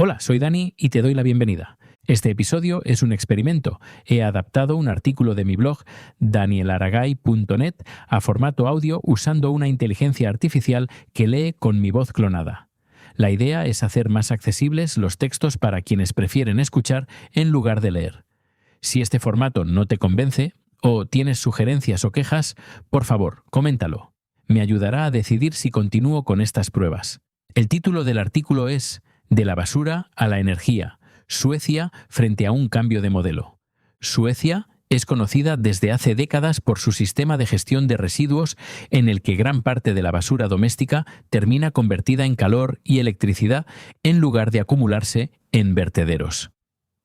Hola, soy Dani y te doy la bienvenida. Este episodio es un experimento. He adaptado un artículo de mi blog danielaragay.net a formato audio usando una inteligencia artificial que lee con mi voz clonada. La idea es hacer más accesibles los textos para quienes prefieren escuchar en lugar de leer. Si este formato no te convence o tienes sugerencias o quejas, por favor, coméntalo. Me ayudará a decidir si continúo con estas pruebas. El título del artículo es De la basura a la energía. Suecia frente a un cambio de modelo. Suecia es conocida desde hace décadas por su sistema de gestión de residuos en el que gran parte de la basura doméstica termina convertida en calor y electricidad en lugar de acumularse en vertederos.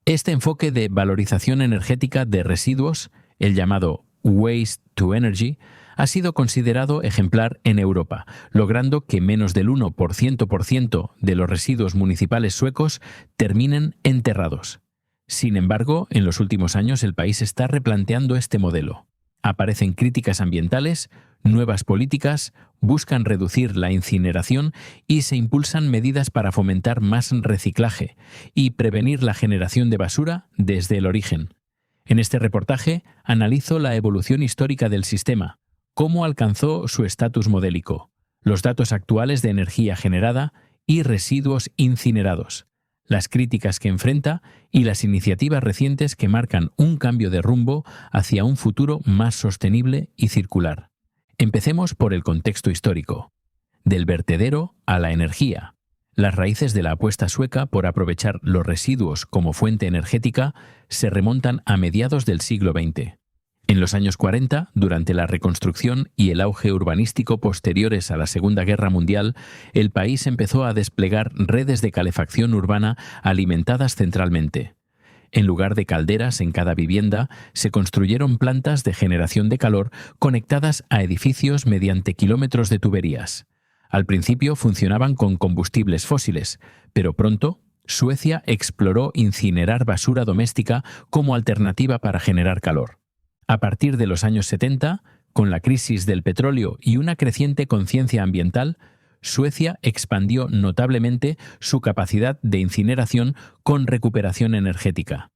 Este enfoque de valorización energética de residuos, el llamado Waste to Energy, ha sido considerado ejemplar en Europa, logrando que menos del 1% de los residuos municipales suecos terminen enterrados. Sin embargo, en los últimos años el país está replanteando este modelo. Aparecen críticas ambientales, nuevas políticas, buscan reducir la incineración y se impulsan medidas para fomentar más reciclaje y prevenir la generación de basura desde el origen. En este reportaje analizo la evolución histórica del sistema, cómo alcanzó su estatus modélico, los datos actuales de energía generada y residuos incinerados, las críticas que enfrenta y las iniciativas recientes que marcan un cambio de rumbo hacia un futuro más sostenible y circular. Empecemos por el contexto histórico. Del vertedero a la energía. Las raíces de la apuesta sueca por aprovechar los residuos como fuente energética se remontan a mediados del siglo XX. En los años 40, durante la reconstrucción y el auge urbanístico posteriores a la Segunda Guerra Mundial, el país empezó a desplegar redes de calefacción urbana alimentadas centralmente. En lugar de calderas en cada vivienda, se construyeron plantas de generación de calor conectadas a edificios mediante kilómetros de tuberías. Al principio funcionaban con combustibles fósiles, pero pronto Suecia exploró incinerar basura doméstica como alternativa para generar calor. A partir de los años 70, con la crisis del petróleo y una creciente conciencia ambiental, Suecia expandió notablemente su capacidad de incineración con recuperación energética.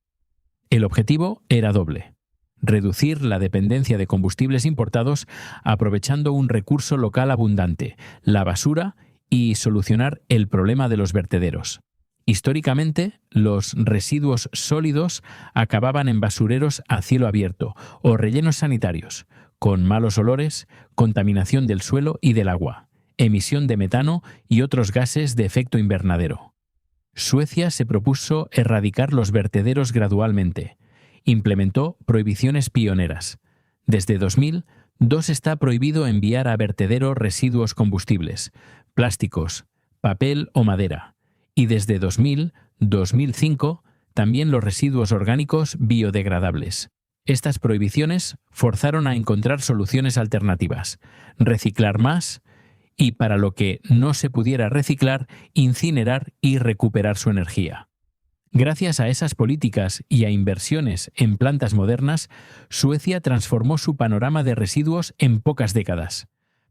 El objetivo era doble: reducir la dependencia de combustibles importados aprovechando un recurso local abundante, la basura, y solucionar el problema de los vertederos. Históricamente, los residuos sólidos acababan en basureros a cielo abierto o rellenos sanitarios, con malos olores, contaminación del suelo y del agua, emisión de metano y otros gases de efecto invernadero. Suecia se propuso erradicar los vertederos gradualmente. Implementó prohibiciones pioneras. Desde 2002 está prohibido enviar a vertedero residuos combustibles, plásticos, papel o madera. Y desde 2005 también los residuos orgánicos biodegradables. Estas prohibiciones forzaron a encontrar soluciones alternativas, reciclar más y, para lo que no se pudiera reciclar, incinerar y recuperar su energía. Gracias a esas políticas y a inversiones en plantas modernas, Suecia transformó su panorama de residuos en pocas décadas.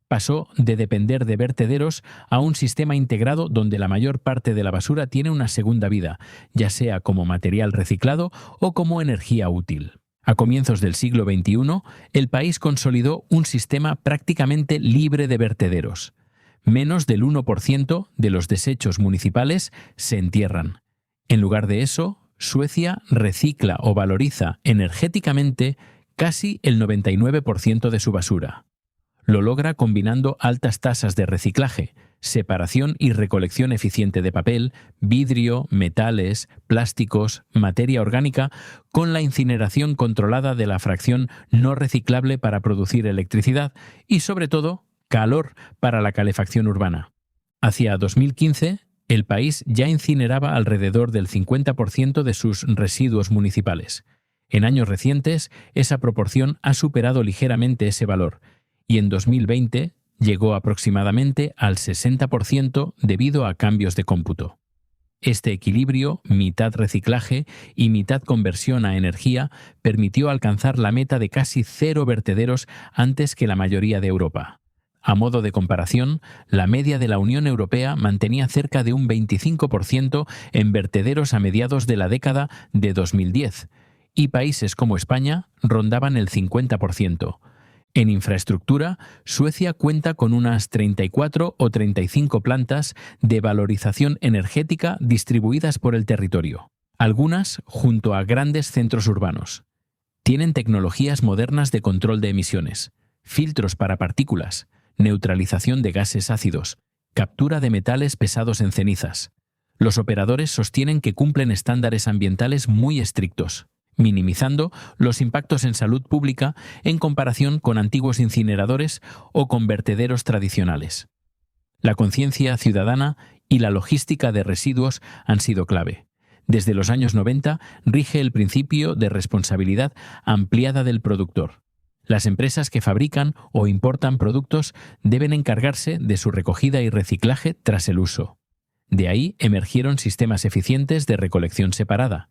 Pasó de depender de vertederos a un sistema integrado donde la mayor parte de la basura tiene una segunda vida, ya sea como material reciclado o como energía útil. A comienzos del siglo XXI, el país consolidó un sistema prácticamente libre de vertederos. Menos del 1% de los desechos municipales se entierran. En lugar de eso, Suecia recicla o valoriza energéticamente casi el 99% de su basura. Lo logra combinando altas tasas de reciclaje, separación y recolección eficiente de papel, vidrio, metales, plásticos, materia orgánica, con la incineración controlada de la fracción no reciclable para producir electricidad y, sobre todo, calor para la calefacción urbana. Hacia 2015, el país ya incineraba alrededor del 50% de sus residuos municipales. En años recientes, esa proporción ha superado ligeramente ese valor, y en 2020 llegó aproximadamente al 60% debido a cambios de cómputo. Este equilibrio, mitad reciclaje y mitad conversión a energía, permitió alcanzar la meta de casi 0 vertederos antes que la mayoría de Europa. A modo de comparación, la media de la Unión Europea mantenía cerca de un 25% en vertederos a mediados de la década de 2010, y países como España rondaban el 50%. En infraestructura, Suecia cuenta con unas 34 o 35 plantas de valorización energética distribuidas por el territorio, algunas junto a grandes centros urbanos. Tienen tecnologías modernas de control de emisiones, filtros para partículas, neutralización de gases ácidos, captura de metales pesados en cenizas. Los operadores sostienen que cumplen estándares ambientales muy estrictos, minimizando los impactos en salud pública en comparación con antiguos incineradores o con vertederos tradicionales. La conciencia ciudadana y la logística de residuos han sido clave. Desde los años 90 rige el principio de responsabilidad ampliada del productor. Las empresas que fabrican o importan productos deben encargarse de su recogida y reciclaje tras el uso. De ahí emergieron sistemas eficientes de recolección separada,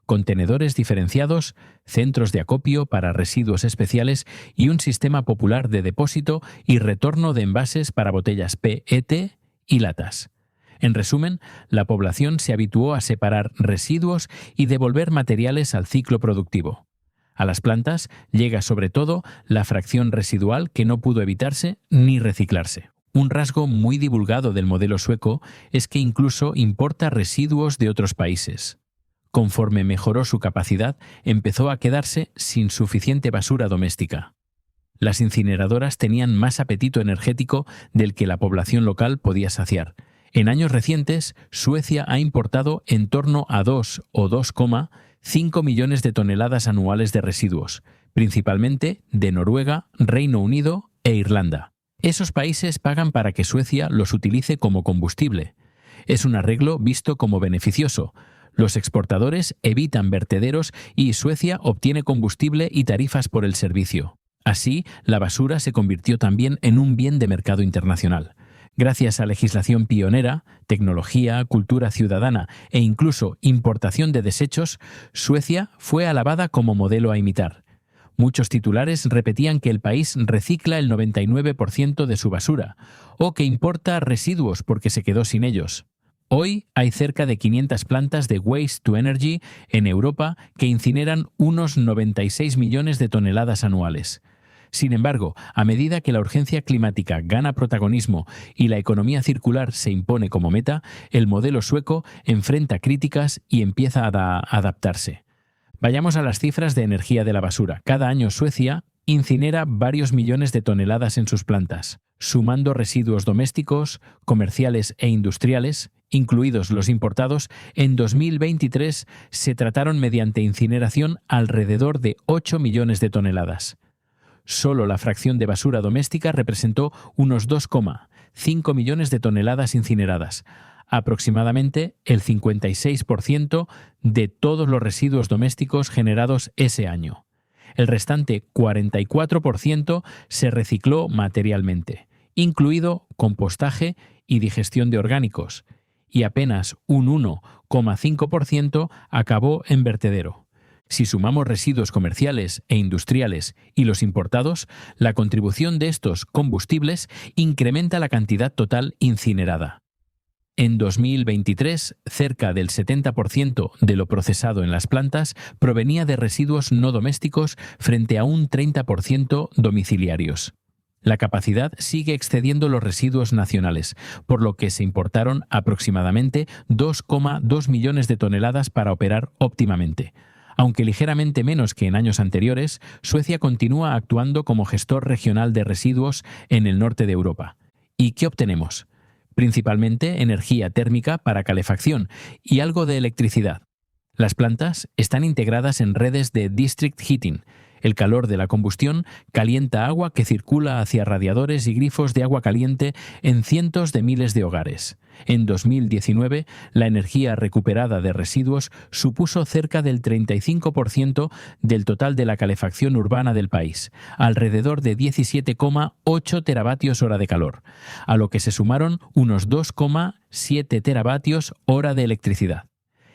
contenedores diferenciados, centros de acopio para residuos especiales y un sistema popular de depósito y retorno de envases para botellas PET y latas. En resumen, la población se habituó a separar residuos y devolver materiales al ciclo productivo. A las plantas llega sobre todo la fracción residual que no pudo evitarse ni reciclarse. Un rasgo muy divulgado del modelo sueco es que incluso importa residuos de otros países. Conforme mejoró su capacidad, empezó a quedarse sin suficiente basura doméstica. Las incineradoras tenían más apetito energético del que la población local podía saciar. En años recientes, Suecia ha importado en torno a 2 o 2,5 millones de toneladas anuales de residuos, principalmente de Noruega, Reino Unido e Irlanda. Esos países pagan para que Suecia los utilice como combustible. Es un arreglo visto como beneficioso. Los exportadores evitan vertederos y Suecia obtiene combustible y tarifas por el servicio. Así, la basura se convirtió también en un bien de mercado internacional. Gracias a legislación pionera, tecnología, cultura ciudadana e incluso importación de desechos, Suecia fue alabada como modelo a imitar. Muchos titulares repetían que el país recicla el 99% de su basura o que importa residuos porque se quedó sin ellos. Hoy hay cerca de 500 plantas de Waste to Energy en Europa que incineran unos 96 millones de toneladas anuales. Sin embargo, a medida que la urgencia climática gana protagonismo y la economía circular se impone como meta, el modelo sueco enfrenta críticas y empieza a adaptarse. Vayamos a las cifras de energía de la basura. Cada año Suecia incinera varios millones de toneladas en sus plantas, sumando residuos domésticos, comerciales e industriales, incluidos los importados. En 2023 se trataron mediante incineración alrededor de 8 millones de toneladas. Solo la fracción de basura doméstica representó unos 2,5 millones de toneladas incineradas, aproximadamente el 56% de todos los residuos domésticos generados ese año. El restante 44% se recicló materialmente, incluido compostaje y digestión de orgánicos, y apenas un 1,5% acabó en vertedero. Si sumamos residuos comerciales e industriales y los importados, la contribución de estos combustibles incrementa la cantidad total incinerada. En 2023, cerca del 70% de lo procesado en las plantas provenía de residuos no domésticos frente a un 30% domiciliarios. La capacidad sigue excediendo los residuos nacionales, por lo que se importaron aproximadamente 2,2 millones de toneladas para operar óptimamente. Aunque ligeramente menos que en años anteriores, Suecia continúa actuando como gestor regional de residuos en el norte de Europa. ¿Y qué obtenemos? Principalmente energía térmica para calefacción y algo de electricidad. Las plantas están integradas en redes de district heating. El calor de la combustión calienta agua que circula hacia radiadores y grifos de agua caliente en cientos de miles de hogares. En 2019, la energía recuperada de residuos supuso cerca del 35% del total de la calefacción urbana del país, alrededor de 17,8 teravatios hora de calor, a lo que se sumaron unos 2,7 teravatios hora de electricidad.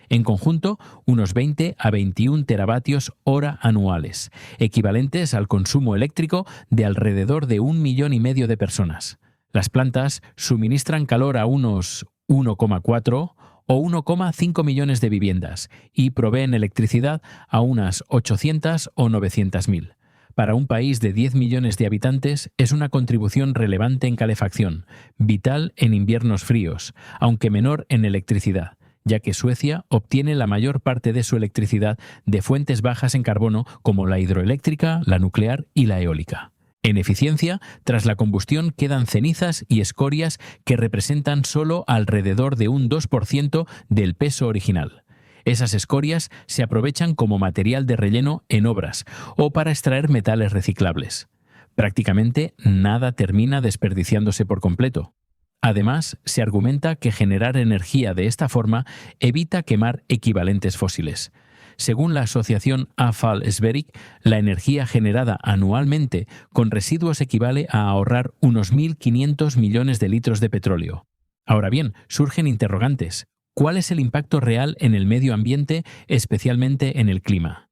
En conjunto, unos 20 a 21 teravatios hora anuales, equivalentes al consumo eléctrico de alrededor de 1,5 millones de personas. Las plantas suministran calor a unos 1,4 o 1,5 millones de viviendas y proveen electricidad a unas 800 o 900.000. Para un país de 10 millones de habitantes es una contribución relevante en calefacción, vital en inviernos fríos, aunque menor en electricidad, ya que Suecia obtiene la mayor parte de su electricidad de fuentes bajas en carbono como la hidroeléctrica, la nuclear y la eólica. En eficiencia, tras la combustión quedan cenizas y escorias que representan solo alrededor de un 2% del peso original. Esas escorias se aprovechan como material de relleno en obras o para extraer metales reciclables. Prácticamente nada termina desperdiciándose por completo. Además, se argumenta que generar energía de esta forma evita quemar equivalentes fósiles. Según la asociación Avfall Sverige, la energía generada anualmente con residuos equivale a ahorrar unos 1.500 millones de litros de petróleo. Ahora bien, surgen interrogantes. ¿Cuál es el impacto real en el medio ambiente, especialmente en el clima?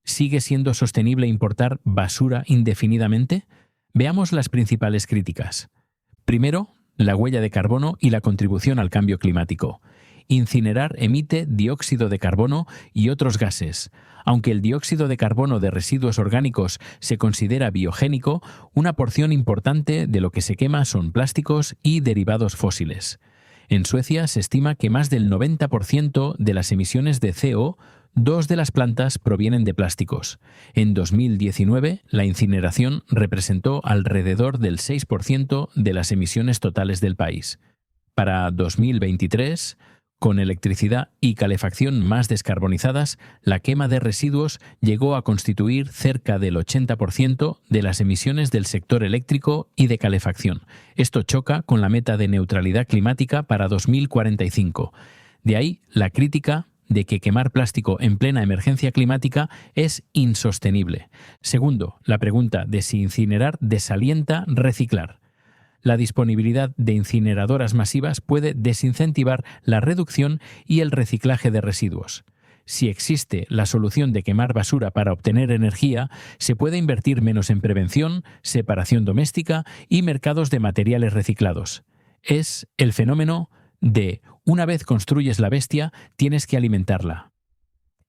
¿Sigue siendo sostenible importar basura indefinidamente? Veamos las principales críticas. Primero, la huella de carbono y la contribución al cambio climático. Incinerar emite dióxido de carbono y otros gases. Aunque el dióxido de carbono de residuos orgánicos se considera biogénico, una porción importante de lo que se quema son plásticos y derivados fósiles. En Suecia se estima que más del 90% de las emisiones de CO2 de las plantas provienen de plásticos. En 2019, la incineración representó alrededor del 6% de las emisiones totales del país. Para 2023, con electricidad y calefacción más descarbonizadas, la quema de residuos llegó a constituir cerca del 80% de las emisiones del sector eléctrico y de calefacción. Esto choca con la meta de neutralidad climática para 2045. De ahí la crítica de que quemar plástico en plena emergencia climática es insostenible. Segundo, la pregunta de si incinerar desalienta reciclar. La disponibilidad de incineradoras masivas puede desincentivar la reducción y el reciclaje de residuos. Si existe la solución de quemar basura para obtener energía, se puede invertir menos en prevención, separación doméstica y mercados de materiales reciclados. Es el fenómeno de una vez construyes la bestia, tienes que alimentarla.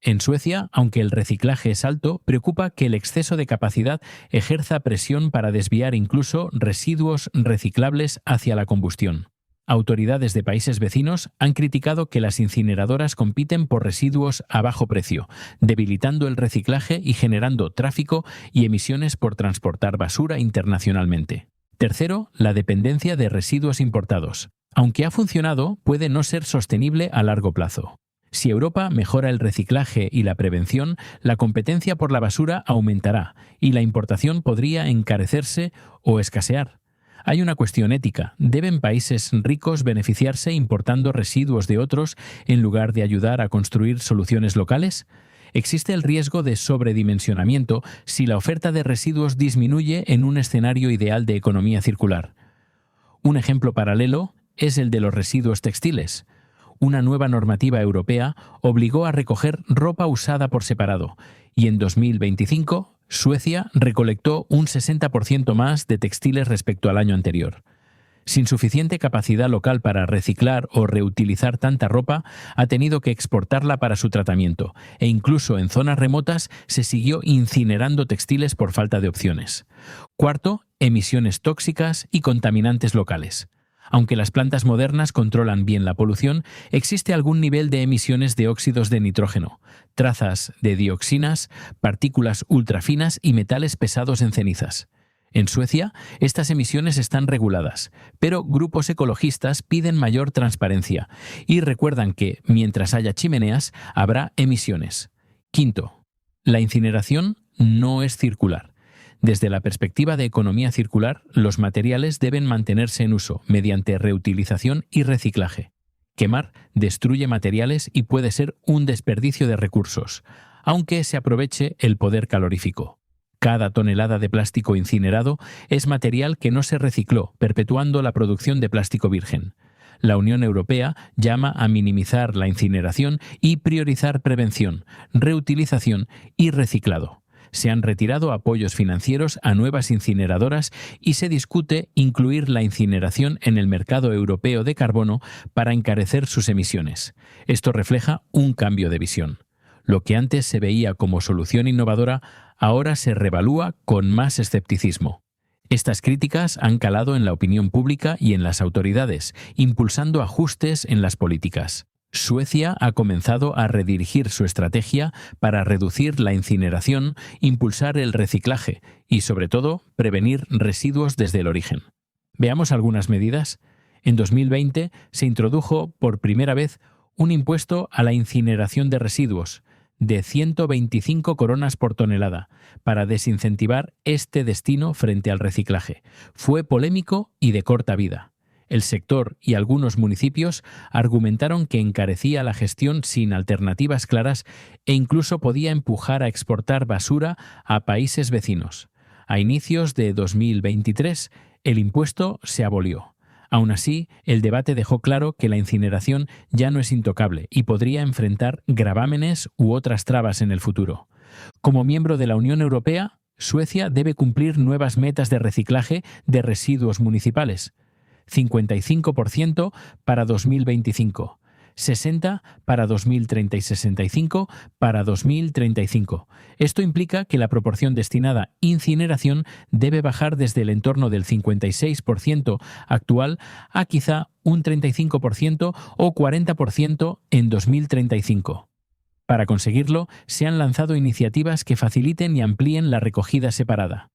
En Suecia, aunque el reciclaje es alto, preocupa que el exceso de capacidad ejerza presión para desviar incluso residuos reciclables hacia la combustión. Autoridades de países vecinos han criticado que las incineradoras compiten por residuos a bajo precio, debilitando el reciclaje y generando tráfico y emisiones por transportar basura internacionalmente. Tercero, la dependencia de residuos importados. Aunque ha funcionado, puede no ser sostenible a largo plazo. Si Europa mejora el reciclaje y la prevención, la competencia por la basura aumentará y la importación podría encarecerse o escasear. Hay una cuestión ética. ¿Deben países ricos beneficiarse importando residuos de otros en lugar de ayudar a construir soluciones locales? Existe el riesgo de sobredimensionamiento si la oferta de residuos disminuye en un escenario ideal de economía circular. Un ejemplo paralelo es el de los residuos textiles. Una nueva normativa europea obligó a recoger ropa usada por separado y en 2025 Suecia recolectó un 60% más de textiles respecto al año anterior. Sin suficiente capacidad local para reciclar o reutilizar tanta ropa, ha tenido que exportarla para su tratamiento e incluso en zonas remotas se siguió incinerando textiles por falta de opciones. Cuarto, emisiones tóxicas y contaminantes locales. Aunque las plantas modernas controlan bien la polución, existe algún nivel de emisiones de óxidos de nitrógeno, trazas de dioxinas, partículas ultrafinas y metales pesados en cenizas. En Suecia, estas emisiones están reguladas, pero grupos ecologistas piden mayor transparencia y recuerdan que, mientras haya chimeneas, habrá emisiones. Quinto, la incineración no es circular. Desde la perspectiva de economía circular, los materiales deben mantenerse en uso mediante reutilización y reciclaje. Quemar destruye materiales y puede ser un desperdicio de recursos, aunque se aproveche el poder calorífico. Cada tonelada de plástico incinerado es material que no se recicló, perpetuando la producción de plástico virgen. La Unión Europea llama a minimizar la incineración y priorizar prevención, reutilización y reciclado. Se han retirado apoyos financieros a nuevas incineradoras y se discute incluir la incineración en el mercado europeo de carbono para encarecer sus emisiones. Esto refleja un cambio de visión. Lo que antes se veía como solución innovadora, ahora se revalúa con más escepticismo. Estas críticas han calado en la opinión pública y en las autoridades, impulsando ajustes en las políticas. Suecia ha comenzado a redirigir su estrategia para reducir la incineración, impulsar el reciclaje y, sobre todo, prevenir residuos desde el origen. Veamos algunas medidas. En 2020 se introdujo por primera vez un impuesto a la incineración de residuos de 125 coronas por tonelada para desincentivar este destino frente al reciclaje. Fue polémico y de corta vida. El sector y algunos municipios argumentaron que encarecía la gestión sin alternativas claras e incluso podía empujar a exportar basura a países vecinos. A inicios de 2023, el impuesto se abolió. Aún así, el debate dejó claro que la incineración ya no es intocable y podría enfrentar gravámenes u otras trabas en el futuro. Como miembro de la Unión Europea, Suecia debe cumplir nuevas metas de reciclaje de residuos municipales. 55% para 2025, 60% para 2030 y 65% para 2035. Esto implica que la proporción destinada a incineración debe bajar desde el entorno del 56% actual a quizá un 35% o 40% en 2035. Para conseguirlo, se han lanzado iniciativas que faciliten y amplíen la recogida separada.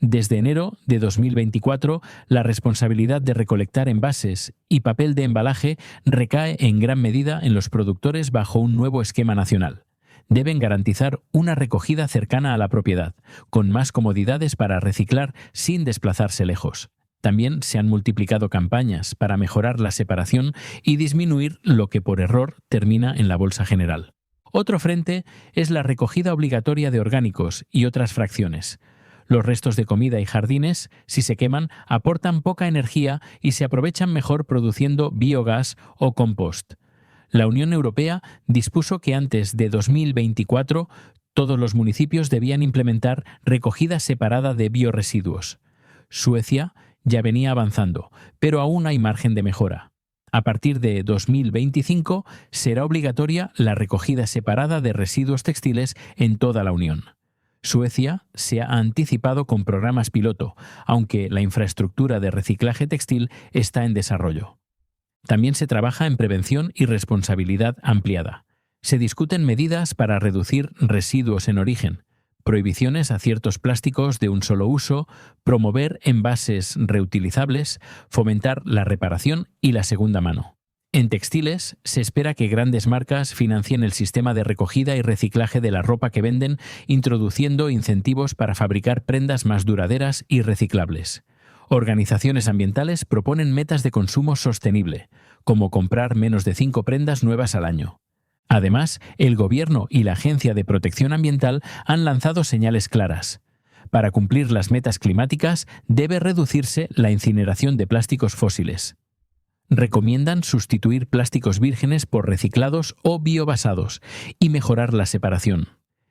Desde enero de 2024, la responsabilidad de recolectar envases y papel de embalaje recae en gran medida en los productores bajo un nuevo esquema nacional. Deben garantizar una recogida cercana a la propiedad, con más comodidades para reciclar sin desplazarse lejos. También se han multiplicado campañas para mejorar la separación y disminuir lo que por error termina en la bolsa general. Otro frente es la recogida obligatoria de orgánicos y otras fracciones. Los restos de comida y jardines, si se queman, aportan poca energía y se aprovechan mejor produciendo biogás o compost. La Unión Europea dispuso que antes de 2024 todos los municipios debían implementar recogida separada de biorresiduos. Suecia ya venía avanzando, pero aún hay margen de mejora. A partir de 2025 será obligatoria la recogida separada de residuos textiles en toda la Unión. Suecia se ha anticipado con programas piloto, aunque la infraestructura de reciclaje textil está en desarrollo. También se trabaja en prevención y responsabilidad ampliada. Se discuten medidas para reducir residuos en origen, prohibiciones a ciertos plásticos de un solo uso, promover envases reutilizables, fomentar la reparación y la segunda mano. En textiles, se espera que grandes marcas financien el sistema de recogida y reciclaje de la ropa que venden, introduciendo incentivos para fabricar prendas más duraderas y reciclables. Organizaciones ambientales proponen metas de consumo sostenible, como comprar menos de 5 prendas nuevas al año. Además, el Gobierno y la Agencia de Protección Ambiental han lanzado señales claras. Para cumplir las metas climáticas, debe reducirse la incineración de plásticos fósiles. Recomiendan sustituir plásticos vírgenes por reciclados o biobasados y mejorar la separación.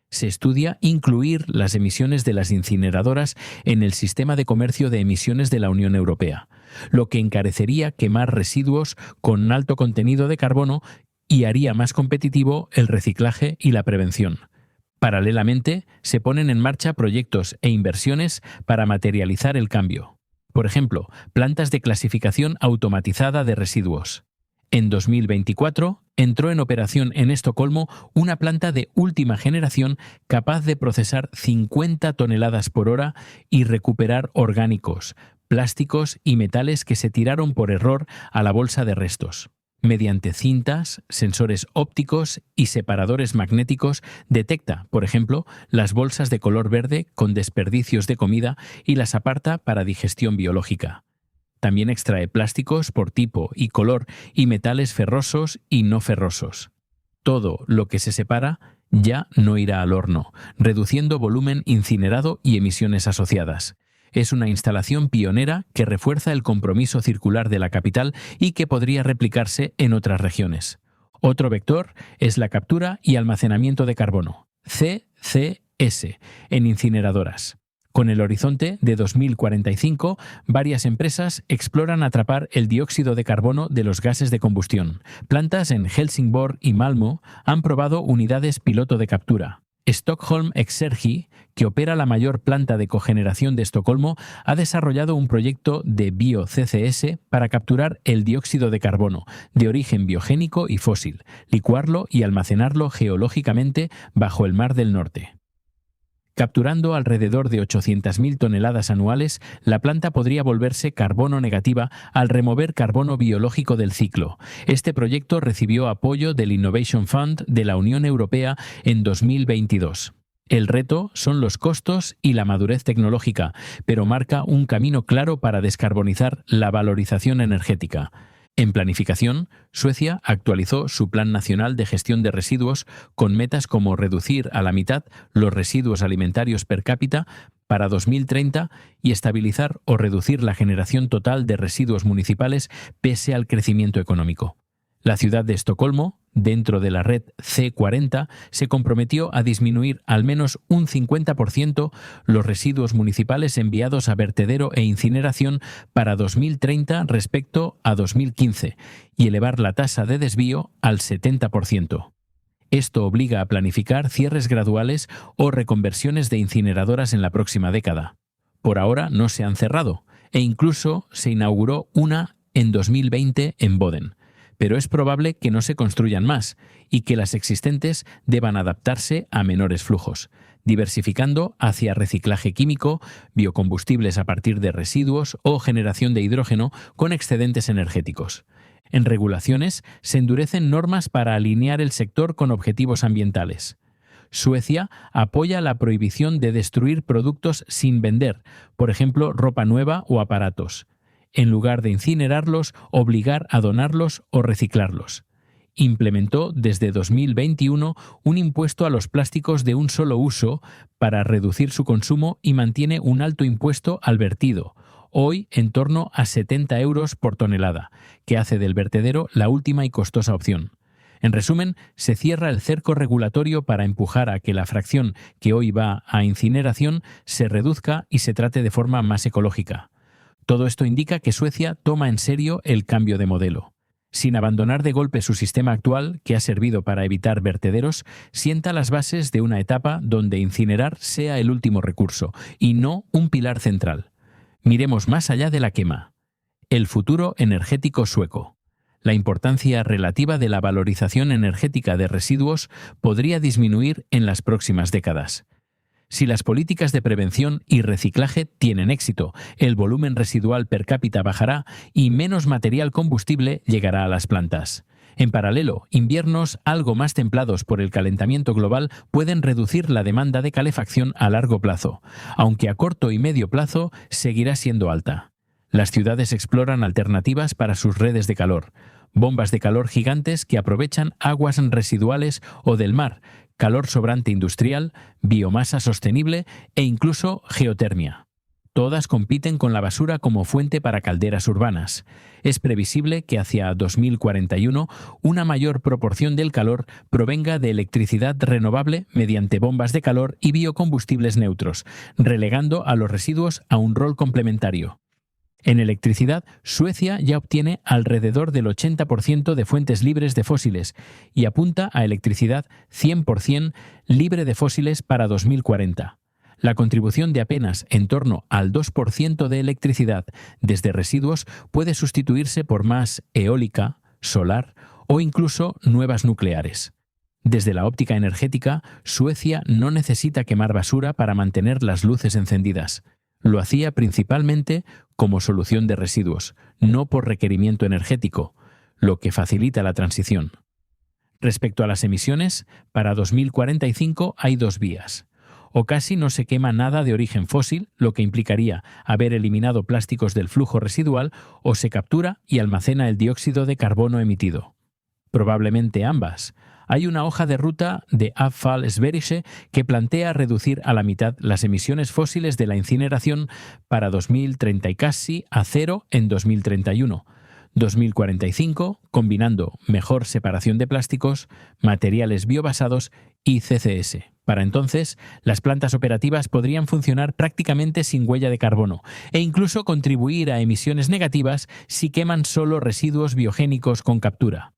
Se estudia incluir las emisiones de las incineradoras en el sistema de comercio de emisiones de la Unión Europea, lo que encarecería quemar residuos con alto contenido de carbono y haría más competitivo el reciclaje y la prevención. Paralelamente, se ponen en marcha proyectos e inversiones para materializar el cambio. Por ejemplo, plantas de clasificación automatizada de residuos. En 2024 entró en operación en Estocolmo una planta de última generación capaz de procesar 50 toneladas por hora y recuperar orgánicos, plásticos y metales que se tiraron por error a la bolsa de restos. Mediante cintas, sensores ópticos y separadores magnéticos detecta, por ejemplo, las bolsas de color verde con desperdicios de comida y las aparta para digestión biológica. También extrae plásticos por tipo y color y metales ferrosos y no ferrosos. Todo lo que se separa ya no irá al horno, reduciendo volumen incinerado y emisiones asociadas. Es una instalación pionera que refuerza el compromiso circular de la capital y que podría replicarse en otras regiones. Otro vector es la captura y almacenamiento de carbono, CCS, en incineradoras. Con el horizonte de 2045, varias empresas exploran atrapar el dióxido de carbono de los gases de combustión. Plantas en Helsingborg y Malmö han probado unidades piloto de captura. Stockholm Exergi, que opera la mayor planta de cogeneración de Estocolmo, ha desarrollado un proyecto de bio-CCS para capturar el dióxido de carbono, de origen biogénico y fósil, licuarlo y almacenarlo geológicamente bajo el Mar del Norte. Capturando alrededor de 800.000 toneladas anuales, la planta podría volverse carbono negativa al remover carbono biológico del ciclo. Este proyecto recibió apoyo del Innovation Fund de la Unión Europea en 2022. El reto son los costos y la madurez tecnológica, pero marca un camino claro para descarbonizar la valorización energética. En planificación, Suecia actualizó su Plan Nacional de Gestión de Residuos con metas como reducir a la mitad los residuos alimentarios per cápita para 2030 y estabilizar o reducir la generación total de residuos municipales pese al crecimiento económico. La ciudad de Estocolmo, dentro de la red C40, se comprometió a disminuir al menos un 50% los residuos municipales enviados a vertedero e incineración para 2030 respecto a 2015 y elevar la tasa de desvío al 70%. Esto obliga a planificar cierres graduales o reconversiones de incineradoras en la próxima década. Por ahora no se han cerrado e incluso se inauguró una en 2020 en Boden. Pero es probable que no se construyan más y que las existentes deban adaptarse a menores flujos, diversificando hacia reciclaje químico, biocombustibles a partir de residuos o generación de hidrógeno con excedentes energéticos. En regulaciones se endurecen normas para alinear el sector con objetivos ambientales. Suecia apoya la prohibición de destruir productos sin vender, por ejemplo, ropa nueva o aparatos. En lugar de incinerarlos, obligar a donarlos o reciclarlos. Implementó desde 2021 un impuesto a los plásticos de un solo uso para reducir su consumo y mantiene un alto impuesto al vertido, hoy en torno a 70 euros por tonelada, que hace del vertedero la última y costosa opción. En resumen, se cierra el cerco regulatorio para empujar a que la fracción que hoy va a incineración se reduzca y se trate de forma más ecológica. Todo esto indica que Suecia toma en serio el cambio de modelo. Sin abandonar de golpe su sistema actual, que ha servido para evitar vertederos, sienta las bases de una etapa donde incinerar sea el último recurso y no un pilar central. Miremos más allá de la quema. El futuro energético sueco. La importancia relativa de la valorización energética de residuos podría disminuir en las próximas décadas. Si las políticas de prevención y reciclaje tienen éxito, el volumen residual per cápita bajará y menos material combustible llegará a las plantas. En paralelo, inviernos algo más templados por el calentamiento global pueden reducir la demanda de calefacción a largo plazo, aunque a corto y medio plazo seguirá siendo alta. Las ciudades exploran alternativas para sus redes de calor, bombas de calor gigantes que aprovechan aguas residuales o del mar, calor sobrante industrial, biomasa sostenible e incluso geotermia. Todas compiten con la basura como fuente para calderas urbanas. Es previsible que hacia 2041 una mayor proporción del calor provenga de electricidad renovable mediante bombas de calor y biocombustibles neutros, relegando a los residuos a un rol complementario. En electricidad, Suecia ya obtiene alrededor del 80% de fuentes libres de fósiles y apunta a electricidad 100% libre de fósiles para 2040. La contribución de apenas en torno al 2% de electricidad desde residuos puede sustituirse por más eólica, solar o incluso nuevas nucleares. Desde la óptica energética, Suecia no necesita quemar basura para mantener las luces encendidas. Lo hacía principalmente como solución de residuos, no por requerimiento energético, lo que facilita la transición. Respecto a las emisiones, para 2045 hay dos vías. O casi no se quema nada de origen fósil, lo que implicaría haber eliminado plásticos del flujo residual, o se captura y almacena el dióxido de carbono emitido. Probablemente ambas. Hay una hoja de ruta de Abfallsberische que plantea reducir a la mitad las emisiones fósiles de la incineración para 2030 y casi a cero en 2031. 2045, combinando mejor separación de plásticos, materiales biobasados y CCS. Para entonces, las plantas operativas podrían funcionar prácticamente sin huella de carbono e incluso contribuir a emisiones negativas si queman solo residuos biogénicos con captura.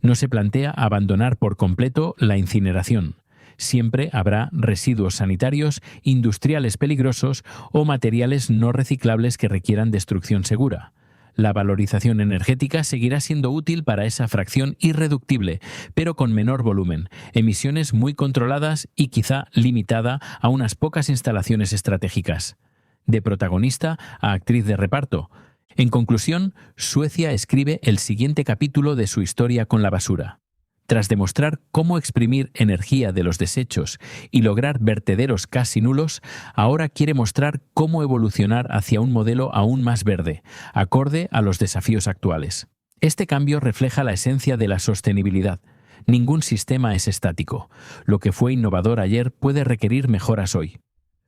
No se plantea abandonar por completo la incineración. Siempre habrá residuos sanitarios, industriales peligrosos o materiales no reciclables que requieran destrucción segura. La valorización energética seguirá siendo útil para esa fracción irreductible, pero con menor volumen, emisiones muy controladas y quizá limitada a unas pocas instalaciones estratégicas. De protagonista a actriz de reparto. En conclusión, Suecia escribe el siguiente capítulo de su historia con la basura. Tras demostrar cómo exprimir energía de los desechos y lograr vertederos casi nulos, ahora quiere mostrar cómo evolucionar hacia un modelo aún más verde, acorde a los desafíos actuales. Este cambio refleja la esencia de la sostenibilidad. Ningún sistema es estático. Lo que fue innovador ayer puede requerir mejoras hoy.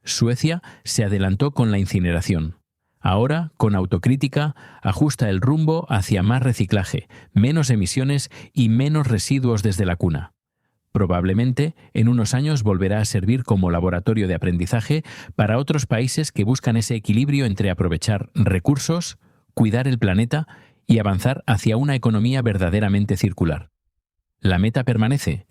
Suecia se adelantó con la incineración. Ahora, con autocrítica, ajusta el rumbo hacia más reciclaje, menos emisiones y menos residuos desde la cuna. Probablemente, en unos años volverá a servir como laboratorio de aprendizaje para otros países que buscan ese equilibrio entre aprovechar recursos, cuidar el planeta y avanzar hacia una economía verdaderamente circular. La meta permanece: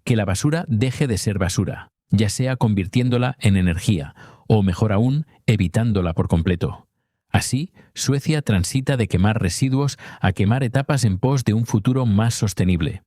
que la basura deje de ser basura, ya sea convirtiéndola en energía, o mejor aún, evitándola por completo. Así, Suecia transita de quemar residuos a quemar etapas en pos de un futuro más sostenible.